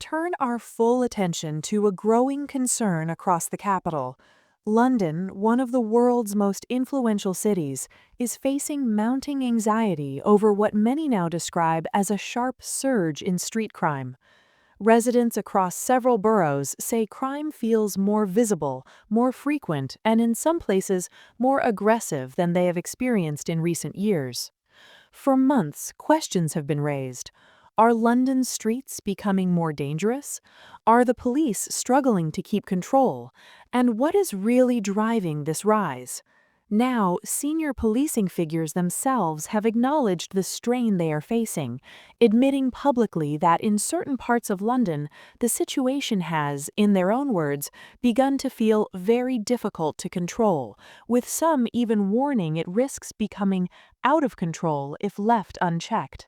turn our full attention to a growing concern across the capital. London, one of the world's most influential cities, is facing mounting anxiety over what many now describe as a sharp surge in street crime. Residents across several boroughs say crime feels more visible, more frequent, and in some places more aggressive than they have experienced in recent years. For months, questions have been raised. Are London's streets becoming more dangerous? Are the police struggling to keep control? And what is really driving this rise? Now, senior policing figures themselves have acknowledged the strain they are facing, admitting publicly that in certain parts of London, the situation has, in their own words, begun to feel very difficult to control, with some even warning it risks becoming out of control if left unchecked.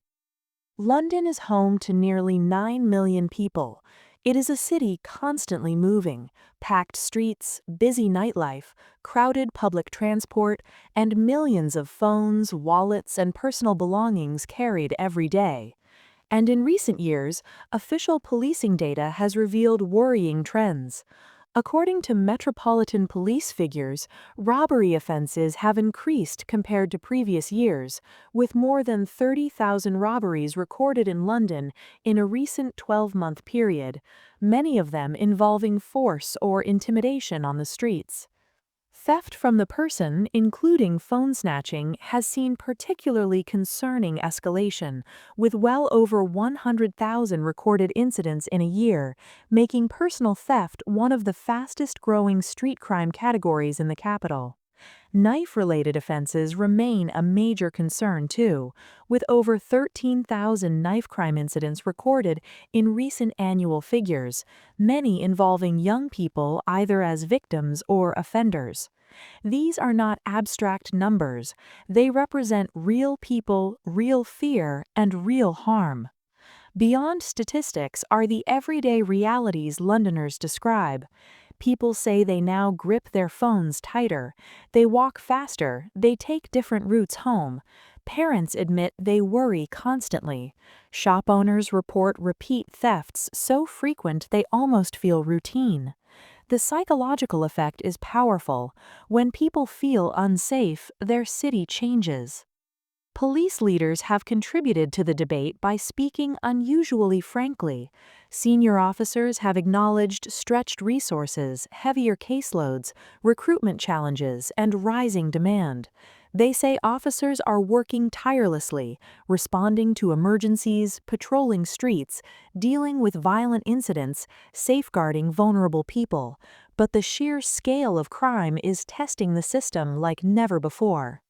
London is home to nearly 9 million people. It is a city constantly moving, packed streets, busy nightlife, crowded public transport, and millions of phones, wallets, and personal belongings carried every day. And in recent years, official policing data has revealed worrying trends. According to Metropolitan Police figures, robbery offenses have increased compared to previous years, with more than 30,000 robberies recorded in London in a recent 12-month period, many of them involving force or intimidation on the streets. Theft from the person, including phone snatching, has seen particularly concerning escalation, with well over 100,000 recorded incidents in a year, making personal theft one of the fastest-growing street crime categories in the capital. Knife-related offenses remain a major concern, too, with over 13,000 knife crime incidents recorded in recent annual figures, many involving young people either as victims or offenders. These are not abstract numbers. They represent real people, real fear, and real harm. Beyond statistics are the everyday realities Londoners describe. People say they now grip their phones tighter, they walk faster, they take different routes home. Parents admit they worry constantly. Shop owners report repeat thefts so frequent they almost feel routine. The psychological effect is powerful. When people feel unsafe, their city changes. Police leaders have contributed to the debate by speaking unusually frankly. Senior officers have acknowledged stretched resources, heavier caseloads, recruitment challenges, and rising demand. They say officers are working tirelessly, responding to emergencies, patrolling streets, dealing with violent incidents, safeguarding vulnerable people. But the sheer scale of crime is testing the system like never before.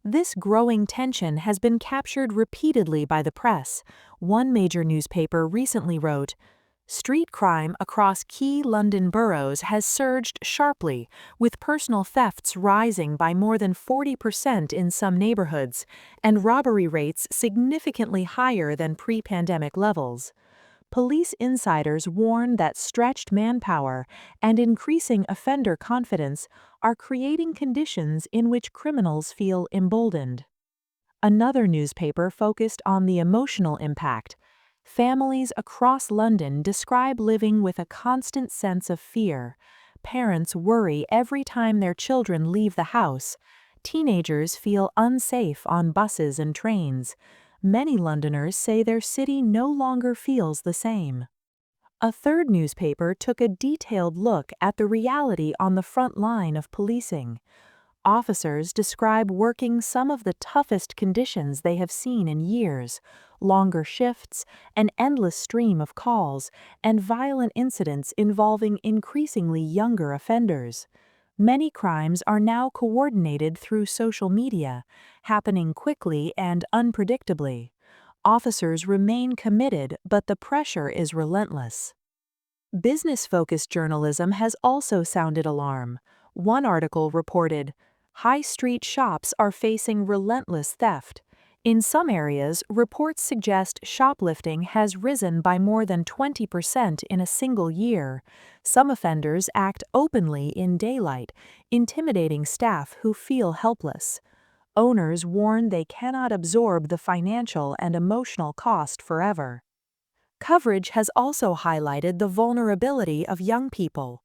This growing tension has been captured repeatedly by the press. One major newspaper recently wrote, "Street crime across key London boroughs has surged sharply, with personal thefts rising by more than 40% in some neighborhoods, and robbery rates significantly higher than pre-pandemic levels." Police insiders warn that stretched manpower and increasing offender confidence are creating conditions in which criminals feel emboldened. Another newspaper focused on the emotional impact. Families across London describe living with a constant sense of fear. Parents worry every time their children leave the house. Teenagers feel unsafe on buses and trains. Many Londoners say their city no longer feels the same. A third newspaper took a detailed look at the reality on the front line of policing. Officers describe working some of the toughest conditions they have seen in years: longer shifts, an endless stream of calls, and violent incidents involving increasingly younger offenders. Many crimes are now coordinated through social media, happening quickly and unpredictably. Officers remain committed, but the pressure is relentless. Business-focused journalism has also sounded alarm. One article reported, "High street shops are facing relentless theft." In some areas, reports suggest shoplifting has risen by more than 20% in a single year. Some offenders act openly in daylight, intimidating staff who feel helpless. Owners warn they cannot absorb the financial and emotional cost forever. Coverage has also highlighted the vulnerability of young people.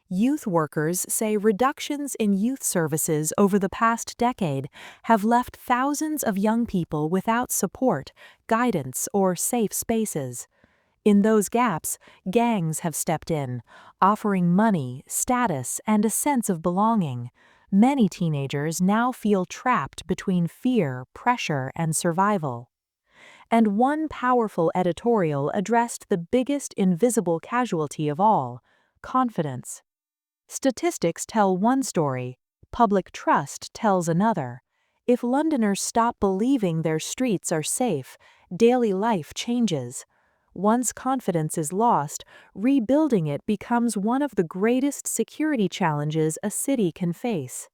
Youth workers say reductions in youth services over the past decade have left thousands of young people without support, guidance, or safe spaces. In those gaps, gangs have stepped in, offering money, status, and a sense of belonging. Many teenagers now feel trapped between fear, pressure, and survival. And one powerful editorial addressed the biggest invisible casualty of all: confidence. Statistics tell one story, public trust tells another. If Londoners stop believing their streets are safe, daily life changes. Once confidence is lost, rebuilding it becomes one of the greatest security challenges a city can face.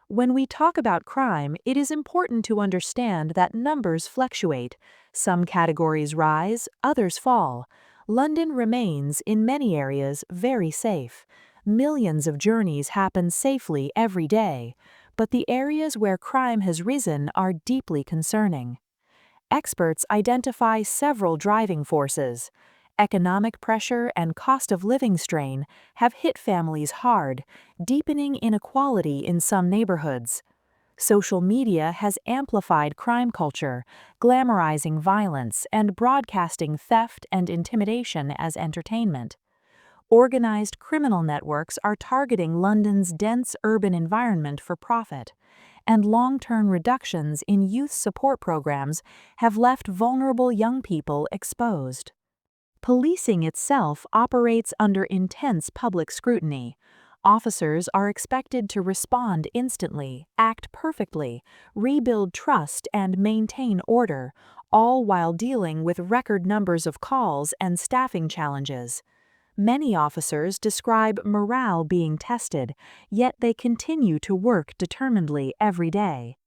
When we talk about crime, it is important to understand that numbers fluctuate. Some categories rise, others fall. London remains, in many areas, very safe. Millions of journeys happen safely every day, but the areas where crime has risen are deeply concerning. Experts identify several driving forces. Economic pressure and cost of living strain have hit families hard, deepening inequality in some neighborhoods. Social media has amplified crime culture, glamorizing violence and broadcasting theft and intimidation as entertainment. Organized criminal networks are targeting London's dense urban environment for profit, and long-term reductions in youth support programs have left vulnerable young people exposed. Policing itself operates under intense public scrutiny. Officers are expected to respond instantly, act perfectly, rebuild trust, and maintain order, all while dealing with record numbers of calls and staffing challenges. Many officers describe morale being tested, yet they continue to work determinedly every day.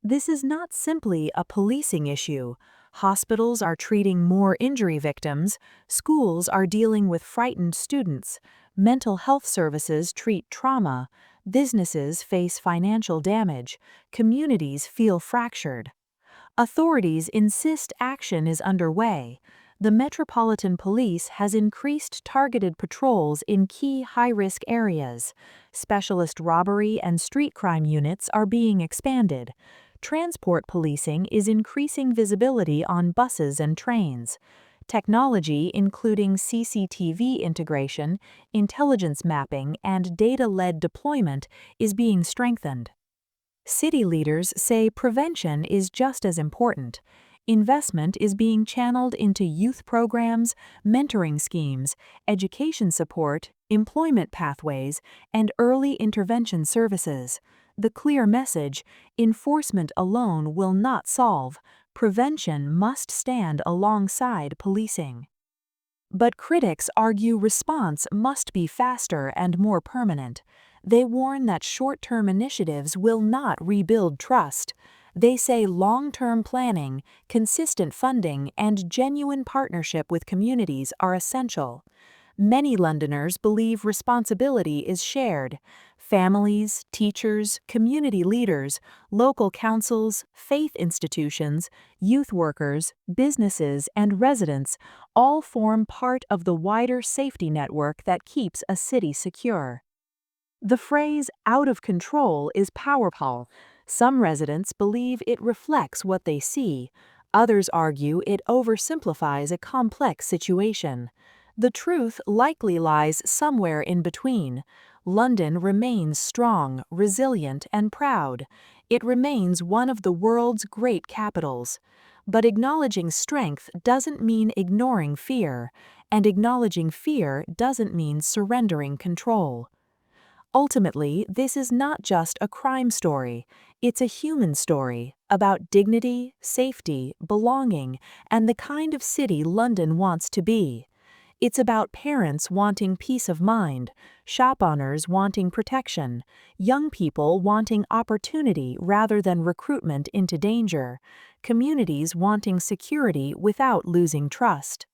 This is not simply a policing issue. Hospitals are treating more injury victims, schools are dealing with frightened students, mental health services treat trauma, businesses face financial damage, communities feel fractured. Authorities insist action is underway. The Metropolitan Police has increased targeted patrols in key high-risk areas. Specialist robbery and street crime units are being expanded. Transport policing is increasing visibility on buses and trains. Technology, including CCTV integration, intelligence mapping, and data-led deployment, is being strengthened. City leaders say prevention is just as important. Investment is being channeled into youth programs, mentoring schemes, education support, employment pathways, and early intervention services. The clear message: enforcement alone will not solve. Prevention must stand alongside policing. But critics argue response must be faster and more permanent. They warn that short-term initiatives will not rebuild trust. They say long-term planning, consistent funding, and genuine partnership with communities are essential. Many Londoners believe responsibility is shared. Families, teachers, community leaders, local councils, faith institutions, youth workers, businesses, and residents all form part of the wider safety network that keeps a city secure. The phrase "out of control" is powerful. Some residents believe it reflects what they see. Others argue it oversimplifies a complex situation. The truth likely lies somewhere in between. London remains strong, resilient, and proud. It remains one of the world's great capitals. But acknowledging strength doesn't mean ignoring fear, and acknowledging fear doesn't mean surrendering control. Ultimately, this is not just a crime story. It's a human story about dignity, safety, belonging, and the kind of city London wants to be. It's about parents wanting peace of mind, shop owners wanting protection, young people wanting opportunity rather than recruitment into danger, communities wanting security without losing trust.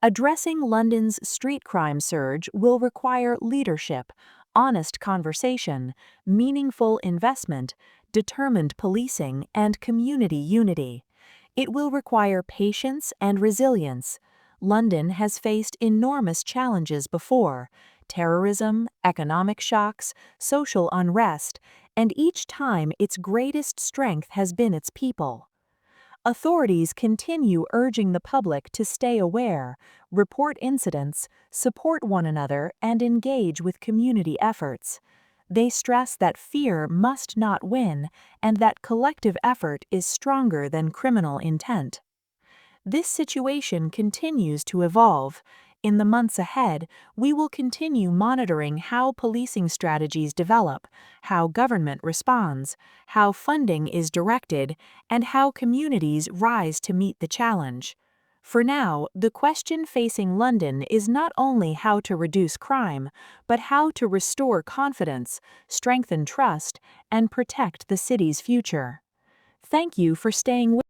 Addressing London's street crime surge will require leadership, honest conversation, meaningful investment, determined policing, and community unity. It will require patience and resilience. London has faced enormous challenges before: terrorism, economic shocks, social unrest, and each time its greatest strength has been its people. Authorities continue urging the public to stay aware, report incidents, support one another, and engage with community efforts. They stress that fear must not win and that collective effort is stronger than criminal intent. This situation continues to evolve. In the months ahead, we will continue monitoring how policing strategies develop, how government responds, how funding is directed, and how communities rise to meet the challenge. For now, the question facing London is not only how to reduce crime, but how to restore confidence, strengthen trust, and protect the city's future. Thank you for staying with